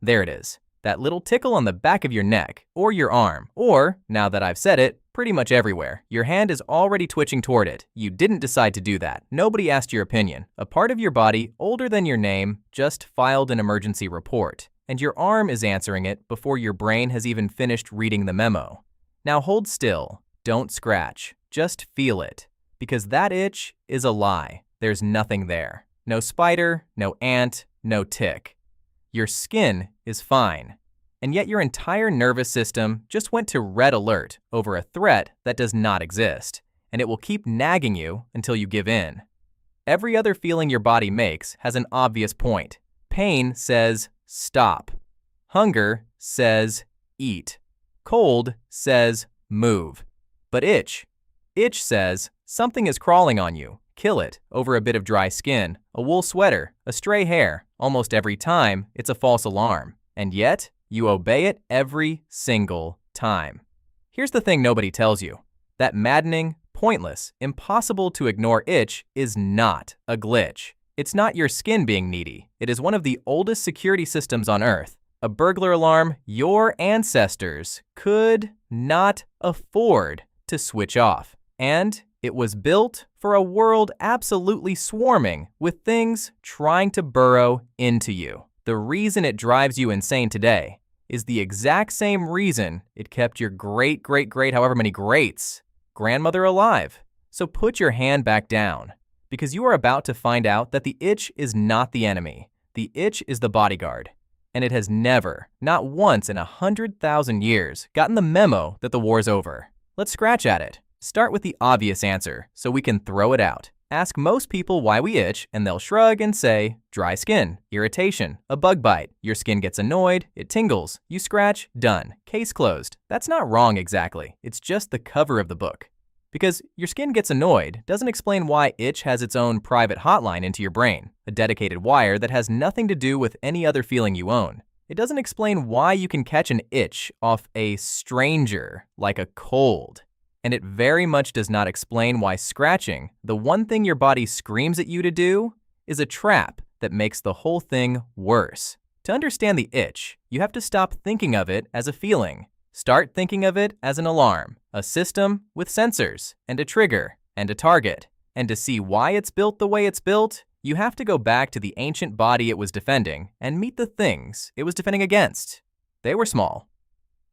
There it is. That little tickle on the back of your neck or your arm, or, now that I've said it, pretty much everywhere. Your hand is already twitching toward it. You didn't decide to do that. Nobody asked your opinion. A part of your body older than your name just filed an emergency report, and your arm is answering it before your brain has even finished reading the memo. Now hold still. Don't scratch. Just feel it. Because that itch is a lie. There's nothing there. No spider, no ant, no tick. Your skin is fine. And yet your entire nervous system just went to red alert over a threat that does not exist, and it will keep nagging you until you give in. Every other feeling your body makes has an obvious point. Pain says, stop. Hunger says, eat. Cold says, move. But itch says, something is crawling on you. Kill it over a bit of dry skin, a wool sweater, a stray hair. Almost every time, it's a false alarm. And yet, you obey it every single time. Here's the thing nobody tells you. That maddening, pointless, impossible to ignore itch is not a glitch. It's not your skin being needy. It is one of the oldest security systems on Earth. A burglar alarm your ancestors could not afford to switch off. And it was built for a world absolutely swarming with things trying to burrow into you. The reason it drives you insane today is the exact same reason it kept your great however many greats grandmother alive. So put your hand back down, because you are about to find out that the itch is not the enemy. The itch is the bodyguard, and it has never, not once in 100,000 years, gotten the memo that the war's over. Let's scratch at it. Start with the obvious answer so we can throw it out. Ask most people why we itch, and they'll shrug and say, dry skin, irritation, a bug bite, your skin gets annoyed, it tingles, you scratch, done, case closed. That's not wrong exactly, it's just the cover of the book. Because your skin gets annoyed doesn't explain why itch has its own private hotline into your brain, a dedicated wire that has nothing to do with any other feeling you own. It doesn't explain why you can catch an itch off a stranger like a cold. And it very much does not explain why scratching, the one thing your body screams at you to do, is a trap that makes the whole thing worse. To understand the itch, you have to stop thinking of it as a feeling. Start thinking of it as an alarm, a system with sensors, and a trigger, and a target. And to see why it's built the way it's built, you have to go back to the ancient body it was defending and meet the things it was defending against. They were small.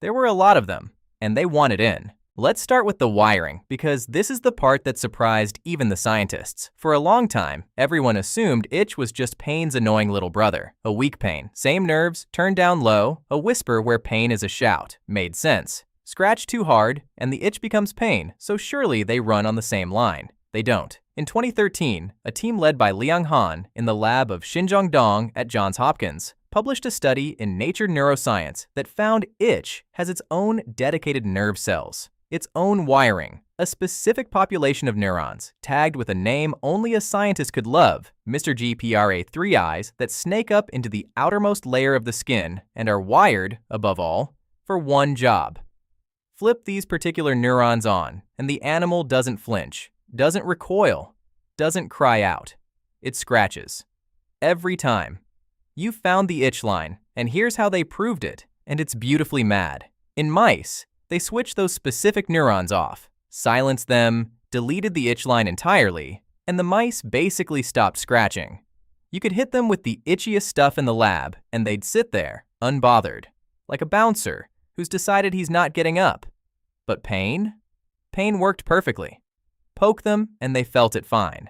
There were a lot of them, and they wanted in. Let's start with the wiring, because this is the part that surprised even the scientists. For a long time, everyone assumed itch was just pain's annoying little brother. A weak pain, same nerves, turned down low, a whisper where pain is a shout. Made sense. Scratch too hard, and the itch becomes pain, so surely they run on the same line. They don't. In 2013, a team led by Liang Han in the lab of Xinjiang Dong at Johns Hopkins published a study in Nature Neuroscience that found itch has its own dedicated nerve cells. Its own wiring, a specific population of neurons, tagged with a name only a scientist could love, Mr. GPRA3 eyes that snake up into the outermost layer of the skin and are wired, above all, for one job. Flip these particular neurons on, and the animal doesn't flinch, doesn't recoil, doesn't cry out. It scratches. Every time. You've found the itch line, and here's how they proved it, and it's beautifully mad. In mice, they switched those specific neurons off, silenced them, deleted the itch line entirely, and the mice basically stopped scratching. You could hit them with the itchiest stuff in the lab, and they'd sit there, unbothered, like a bouncer who's decided he's not getting up. But pain? Pain worked perfectly. Poke them, and they felt it fine.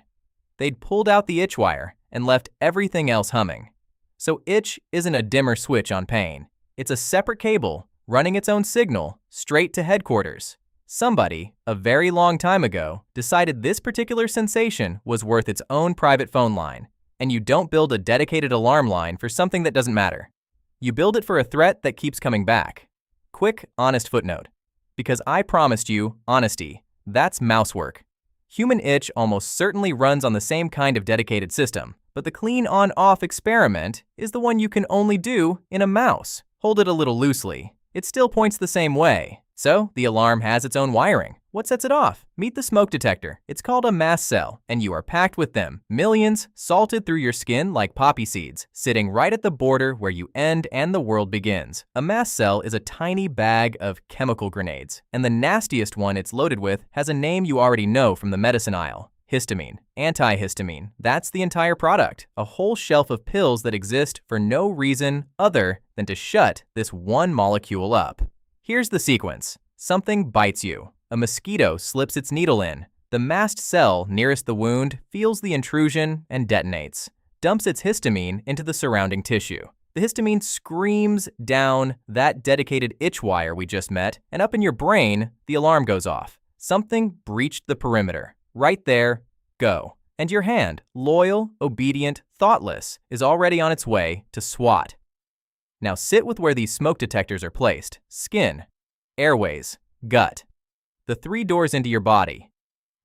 They'd pulled out the itch wire and left everything else humming. So itch isn't a dimmer switch on pain. It's a separate cable running its own signal straight to headquarters. Somebody, a very long time ago, decided this particular sensation was worth its own private phone line, and you don't build a dedicated alarm line for something that doesn't matter. You build it for a threat that keeps coming back. Quick, honest footnote. Because I promised you honesty, that's mouse work. Human itch almost certainly runs on the same kind of dedicated system, but the clean on-off experiment is the one you can only do in a mouse. Hold it a little loosely. It still points the same way, so the alarm has its own wiring, What sets it off? Meet the smoke detector. It's called a mast cell, and you are packed with them. Millions, salted through your skin like poppy seeds, sitting right at the border where you end and the world begins. A mast cell is a tiny bag of chemical grenades, and the nastiest one it's loaded with has a name you already know from the medicine aisle. Histamine. Antihistamine. That's the entire product. A whole shelf of pills that exist for no reason other than to shut this one molecule up. Here's the sequence. Something bites you. A mosquito slips its needle in. The mast cell nearest the wound feels the intrusion and detonates. Dumps its histamine into the surrounding tissue. The histamine screams down that dedicated itch wire we just met, and up in your brain, the alarm goes off. Something breached the perimeter. Right there, go. And your hand, loyal, obedient, thoughtless, is already on its way to swat. Now sit with where these smoke detectors are placed. Skin, airways, gut. The 3 doors into your body.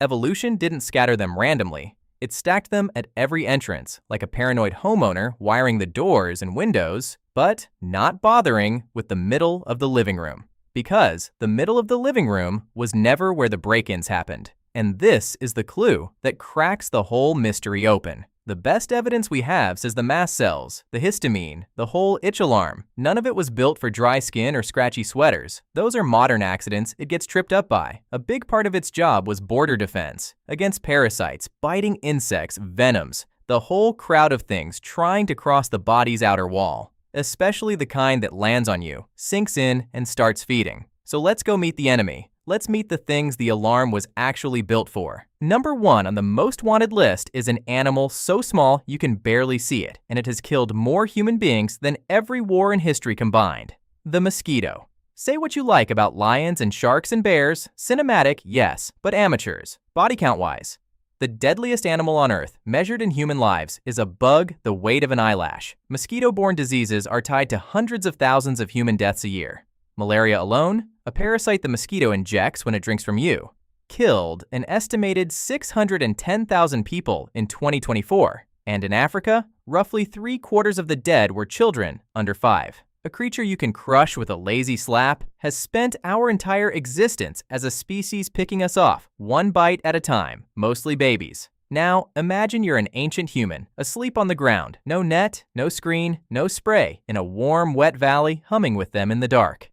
Evolution didn't scatter them randomly. It stacked them at every entrance, like a paranoid homeowner wiring the doors and windows, but not bothering with the middle of the living room. Because the middle of the living room was never where the break-ins happened. And this is the clue that cracks the whole mystery open. The best evidence we have says the mast cells, the histamine, the whole itch alarm, none of it was built for dry skin or scratchy sweaters. Those are modern accidents it gets tripped up by. A big part of its job was border defense, against parasites, biting insects, venoms, the whole crowd of things trying to cross the body's outer wall, especially the kind that lands on you, sinks in, and starts feeding. So let's go meet the enemy. Let's meet the things the alarm was actually built for. Number 1 on the most wanted list is an animal so small you can barely see it, and it has killed more human beings than every war in history combined. The mosquito. Say what you like about lions and sharks and bears, cinematic, yes, but amateurs, body count-wise. The deadliest animal on Earth, measured in human lives, is a bug the weight of an eyelash. Mosquito-borne diseases are tied to hundreds of thousands of human deaths a year. Malaria alone, a parasite the mosquito injects when it drinks from you, killed an estimated 610,000 people in 2024. And in Africa, roughly 3/4 of the dead were children under 5. A creature you can crush with a lazy slap has spent our entire existence as a species picking us off, one bite at a time, mostly babies. Now, imagine you're an ancient human, asleep on the ground, no net, no screen, no spray, in a warm, wet valley humming with them in the dark.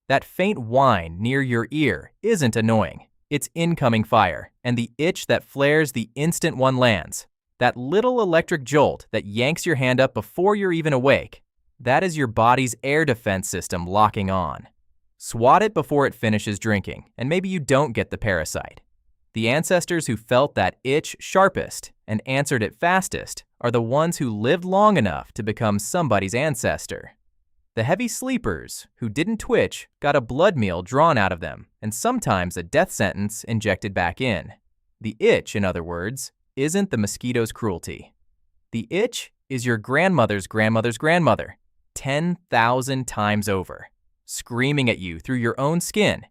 That faint whine near your ear isn't annoying. It's incoming fire, and the itch that flares the instant one lands. That little electric jolt that yanks your hand up before you're even awake. That is your body's air defense system locking on. Swat it before it finishes drinking, and maybe you don't get the parasite. The ancestors who felt that itch sharpest and answered it fastest are the ones who lived long enough to become somebody's ancestor. The heavy sleepers who didn't twitch got a blood meal drawn out of them, and sometimes a death sentence injected back in. The itch, in other words, isn't the mosquito's cruelty. The itch is your grandmother's grandmother's grandmother, 10,000 times over, screaming at you through your own skin.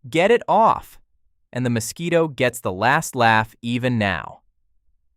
Get it off! And the mosquito gets the last laugh even now.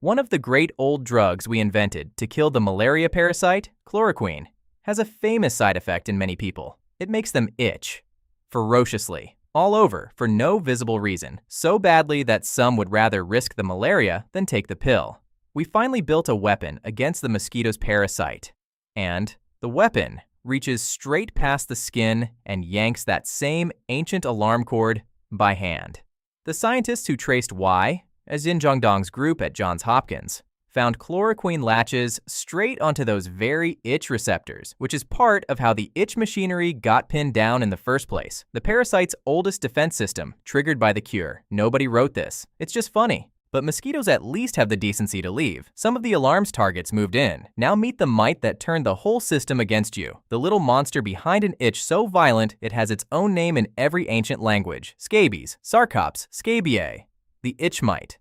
One of the great old drugs we invented to kill the malaria parasite, chloroquine, has a famous side effect in many people. It makes them itch. Ferociously. All over, for no visible reason. So badly that some would rather risk the malaria than take the pill. We finally built a weapon against the mosquito's parasite. And the weapon reaches straight past the skin and yanks that same ancient alarm cord by hand. The scientists who traced why, as Yin Zhongdong's group at Johns Hopkins, found chloroquine latches straight onto those very itch receptors, which is part of how the itch machinery got pinned down in the first place. The parasite's oldest defense system, triggered by the cure. Nobody wrote this. It's just funny. But mosquitoes at least have the decency to leave. Some of the alarm's targets moved in. Now meet the mite that turned the whole system against you. The little monster behind an itch so violent it has its own name in every ancient language. Scabies, sarcops, scabiei. The itch mite.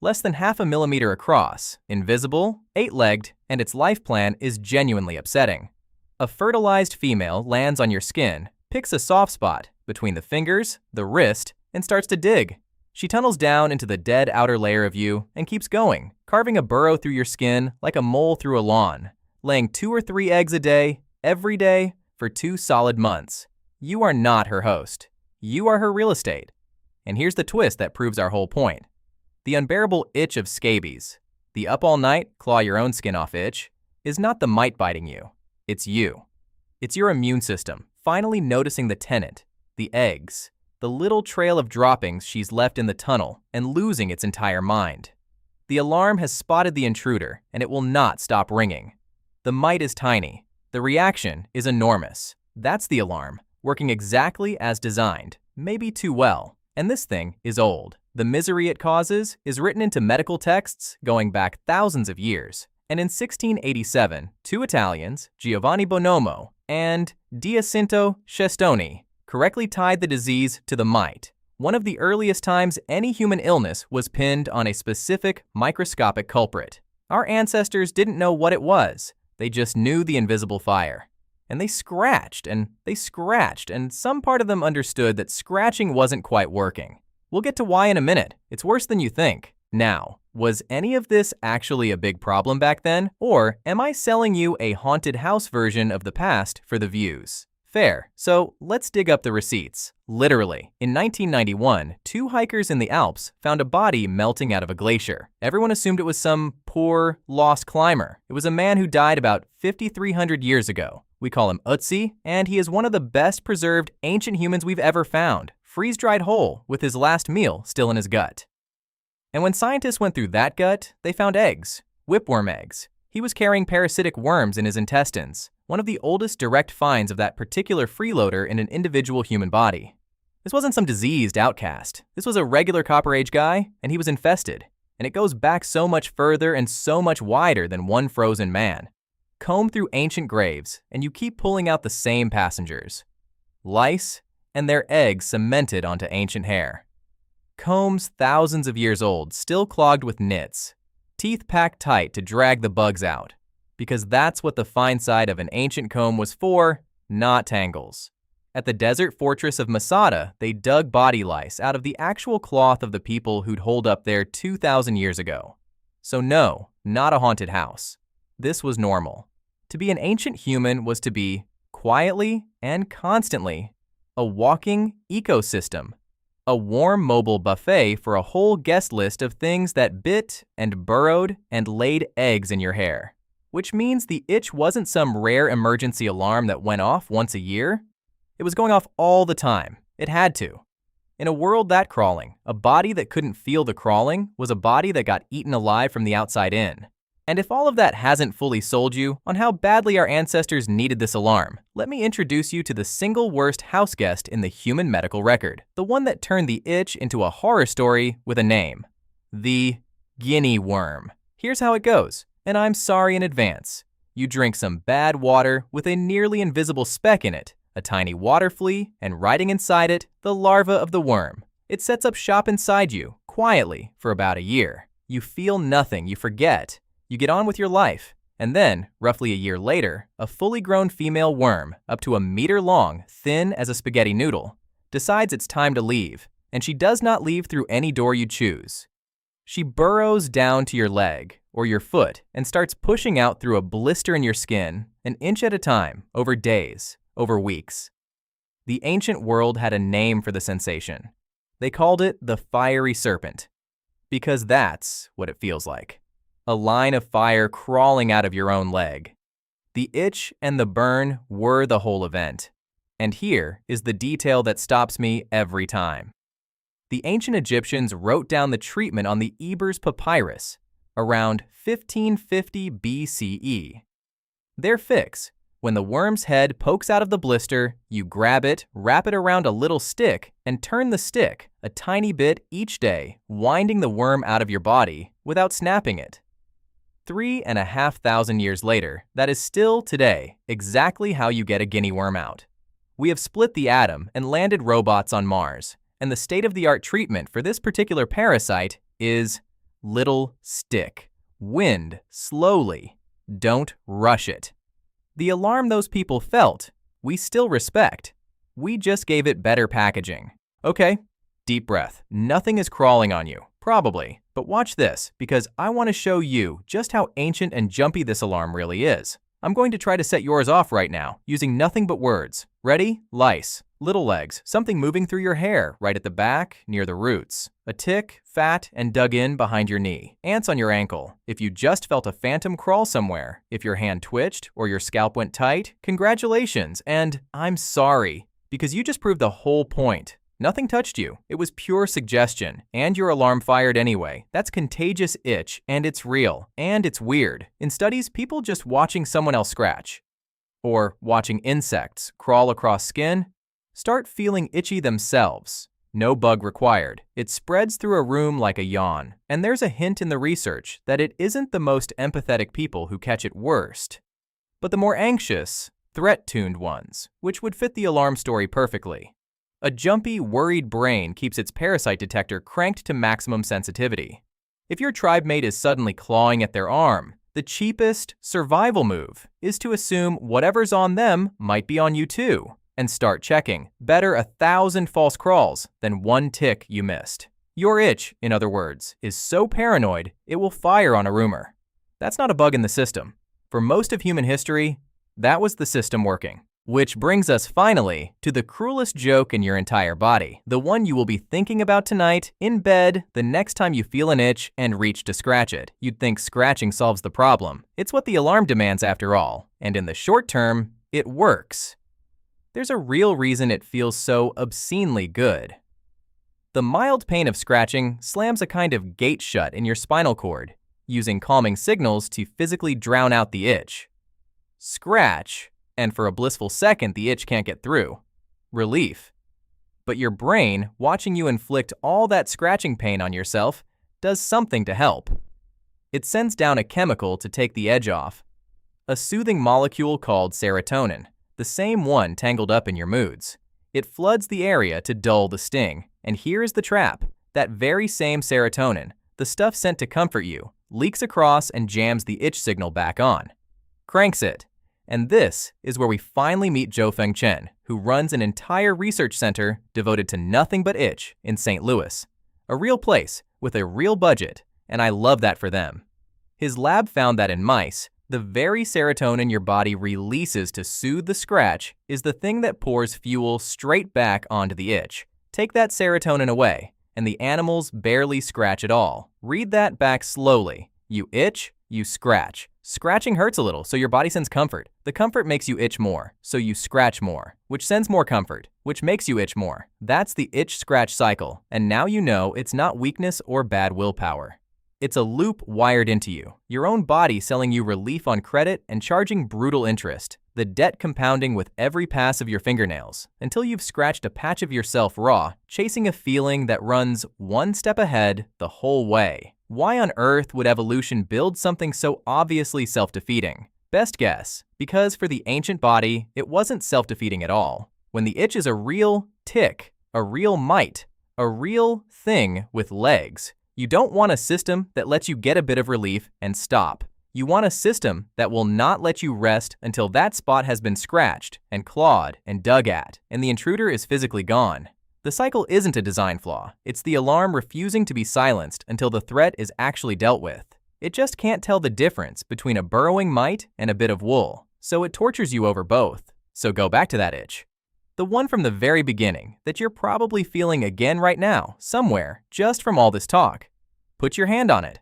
Less than 0.5 millimeter across, invisible, 8-legged, and its life plan is genuinely upsetting. A fertilized female lands on your skin, picks a soft spot between the fingers, the wrist, and starts to dig. She tunnels down into the dead outer layer of you and keeps going, carving a burrow through your skin like a mole through a lawn, laying 2 or 3 eggs a day, every day, for 2 solid months. You are not her host. You are her real estate. And here's the twist that proves our whole point. The unbearable itch of scabies, the up all night, claw your own skin off itch, is not the mite biting you. It's you. It's your immune system finally noticing the tenant, the eggs, the little trail of droppings she's left in the tunnel, and losing its entire mind. The alarm has spotted the intruder, and it will not stop ringing. The mite is tiny. The reaction is enormous. That's the alarm, working exactly as designed, maybe too well. And this thing is old. The misery it causes is written into medical texts going back thousands of years. And in 1687, two Italians, Giovanni Bonomo and Giacinto Cestoni, correctly tied the disease to the mite, one of the earliest times any human illness was pinned on a specific microscopic culprit. Our ancestors didn't know what it was. They just knew the invisible fire. And they scratched, and some part of them understood that scratching wasn't quite working. We'll get to why in a minute. It's worse than you think. Now, was any of this actually a big problem back then? Or am I selling you a haunted house version of the past for the views? Fair. So let's dig up the receipts. Literally, in 1991, two hikers in the Alps found a body melting out of a glacier. Everyone assumed it was some poor, lost climber. It was a man who died about 5,300 years ago. We call him Ötzi, and he is one of the best preserved ancient humans we've ever found, freeze-dried whole with his last meal still in his gut. And when scientists went through that gut, they found eggs, whipworm eggs. He was carrying parasitic worms in his intestines, one of the oldest direct finds of that particular freeloader in an individual human body. This wasn't some diseased outcast. This was a regular Copper Age guy, and he was infested. And it goes back so much further and so much wider than one frozen man. Comb through ancient graves, and you keep pulling out the same passengers. Lice and their eggs cemented onto ancient hair. Combs thousands of years old, still clogged with nits. Teeth packed tight to drag the bugs out. Because that's what the fine side of an ancient comb was for, not tangles. At the desert fortress of Masada, they dug body lice out of the actual cloth of the people who'd holed up there 2,000 years ago. So no, not a haunted house. This was normal. To be an ancient human was to be, quietly and constantly, a walking ecosystem. A warm mobile buffet for a whole guest list of things that bit and burrowed and laid eggs in your hair. Which means the itch wasn't some rare emergency alarm that went off once a year. It was going off all the time. It had to. In a world that crawling, a body that couldn't feel the crawling was a body that got eaten alive from the outside in. And if all of that hasn't fully sold you on how badly our ancestors needed this alarm, let me introduce you to the single worst house guest in the human medical record, the one that turned the itch into a horror story with a name. The guinea worm. Here's how it goes, and I'm sorry in advance. You drink some bad water with a nearly invisible speck in it, a tiny water flea, and riding inside it, the larva of the worm. It sets up shop inside you, quietly, for about a year. You feel nothing, you forget. You get on with your life, and then, roughly a year later, a fully grown female worm, up to a meter long, thin as a spaghetti noodle, decides it's time to leave, and she does not leave through any door you choose. She burrows down to your leg, or your foot, and starts pushing out through a blister in your skin, an inch at a time, over days, over weeks. The ancient world had a name for the sensation. They called it the fiery serpent, because that's what it feels like. A line of fire crawling out of your own leg. The itch and the burn were the whole event. And here is the detail that stops me every time. The ancient Egyptians wrote down the treatment on the Ebers Papyrus around 1550 BCE. Their fix: when the worm's head pokes out of the blister, you grab it, wrap it around a little stick, and turn the stick a tiny bit each day, winding the worm out of your body without snapping it. 3,500 years later, that is still today exactly how you get a guinea worm out. We have split the atom and landed robots on Mars, and the state-of-the-art treatment for this particular parasite is little stick. Wind slowly. Don't rush it. The alarm those people felt, we still respect. We just gave it better packaging. Okay, deep breath. Nothing is crawling on you. Probably. But watch this, because I want to show you just how ancient and jumpy this alarm really is. I'm going to try to set yours off right now, using nothing but words. Ready? Lice. Little legs, something moving through your hair, right at the back, near the roots. A tick, fat, and dug in behind your knee. Ants on your ankle. If you just felt a phantom crawl somewhere. If your hand twitched or your scalp went tight, congratulations, and I'm sorry, because you just proved the whole point. Nothing touched you. It was pure suggestion, and your alarm fired anyway. That's contagious itch, and it's real, and it's weird. In studies, people just watching someone else scratch, or watching insects crawl across skin, start feeling itchy themselves. No bug required. It spreads through a room like a yawn. And there's a hint in the research that it isn't the most empathetic people who catch it worst, but the more anxious, threat-tuned ones, which would fit the alarm story perfectly. A jumpy, worried brain keeps its parasite detector cranked to maximum sensitivity. If your tribe mate is suddenly clawing at their arm, the cheapest survival move is to assume whatever's on them might be on you too, and start checking. Better 1,000 false crawls than one tick you missed. Your itch, in other words, is so paranoid it will fire on a rumor. That's not a bug in the system. For most of human history, that was the system working. Which brings us finally to the cruelest joke in your entire body, the one you will be thinking about tonight in bed the next time you feel an itch and reach to scratch it. You'd think scratching solves the problem. It's what the alarm demands after all, and in the short term, it works. There's a real reason it feels so obscenely good. The mild pain of scratching slams a kind of gate shut in your spinal cord, using calming signals to physically drown out the itch. Scratch, and for a blissful second the itch can't get through. Relief. But your brain, watching you inflict all that scratching pain on yourself, does something to help. It sends down a chemical to take the edge off. A soothing molecule called serotonin, the same one tangled up in your moods. It floods the area to dull the sting. And here's the trap. That very same serotonin, the stuff sent to comfort you, leaks across and jams the itch signal back on. Cranks it. And this is where we finally meet Zhou-Feng Chen, who runs an entire research center devoted to nothing but itch in St. Louis. A real place with a real budget, and I love that for them. His lab found that in mice, the very serotonin your body releases to soothe the scratch is the thing that pours fuel straight back onto the itch. Take that serotonin away, and the animals barely scratch at all. Read that back slowly. You itch, you scratch. Scratching hurts a little, so your body sends comfort. The comfort makes you itch more, so you scratch more, which sends more comfort, which makes you itch more. That's the itch-scratch cycle, and now you know it's not weakness or bad willpower. It's a loop wired into you, your own body selling you relief on credit and charging brutal interest, the debt compounding with every pass of your fingernails, until you've scratched a patch of yourself raw, chasing a feeling that runs one step ahead the whole way. Why on earth would evolution build something so obviously self-defeating? Best guess, because for the ancient body, it wasn't self-defeating at all. When the itch is a real tick, a real mite, a real thing with legs, you don't want a system that lets you get a bit of relief and stop. You want a system that will not let you rest until that spot has been scratched and clawed and dug at, and the intruder is physically gone. The cycle isn't a design flaw. It's the alarm refusing to be silenced until the threat is actually dealt with. It just can't tell the difference between a burrowing mite and a bit of wool, so it tortures you over both. So go back to that itch. The one from the very beginning that you're probably feeling again right now, somewhere, just from all this talk. Put your hand on it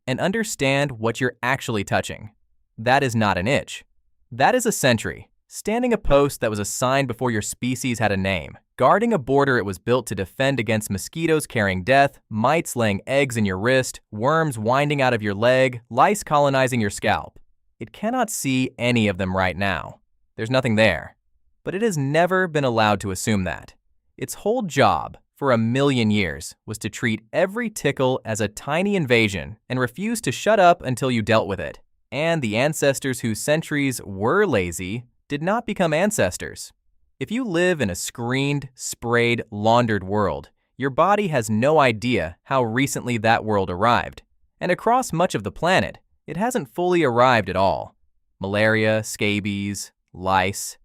and understand what you're actually touching. That is not an itch. That is a sentry, standing a post that was assigned before your species had a name, guarding a border it was built to defend against mosquitoes carrying death, mites laying eggs in your wrist, worms winding out of your leg, lice colonizing your scalp. It cannot see any of them right now. There's nothing there. But it has never been allowed to assume that. Its whole job, for 1,000,000 years, was to treat every tickle as a tiny invasion and refuse to shut up until you dealt with it. And the ancestors whose centuries were lazy did not become ancestors. If you live in a screened, sprayed, laundered world, your body has no idea how recently that world arrived. And across much of the planet, it hasn't fully arrived at all. Malaria, scabies, lice.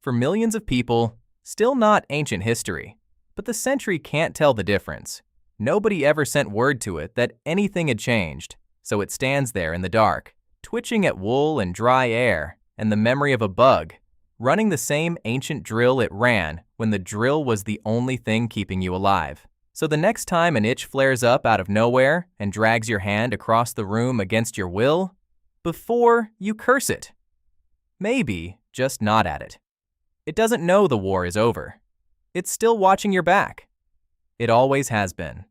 For millions of people, still not ancient history. But the sentry can't tell the difference. Nobody ever sent word to it that anything had changed, so it stands there in the dark, twitching at wool and dry air, and the memory of a bug, running the same ancient drill it ran when the drill was the only thing keeping you alive. So the next time an itch flares up out of nowhere and drags your hand across the room against your will, before you curse it. Maybe just nod at it. It doesn't know the war is over. It's still watching your back. It always has been.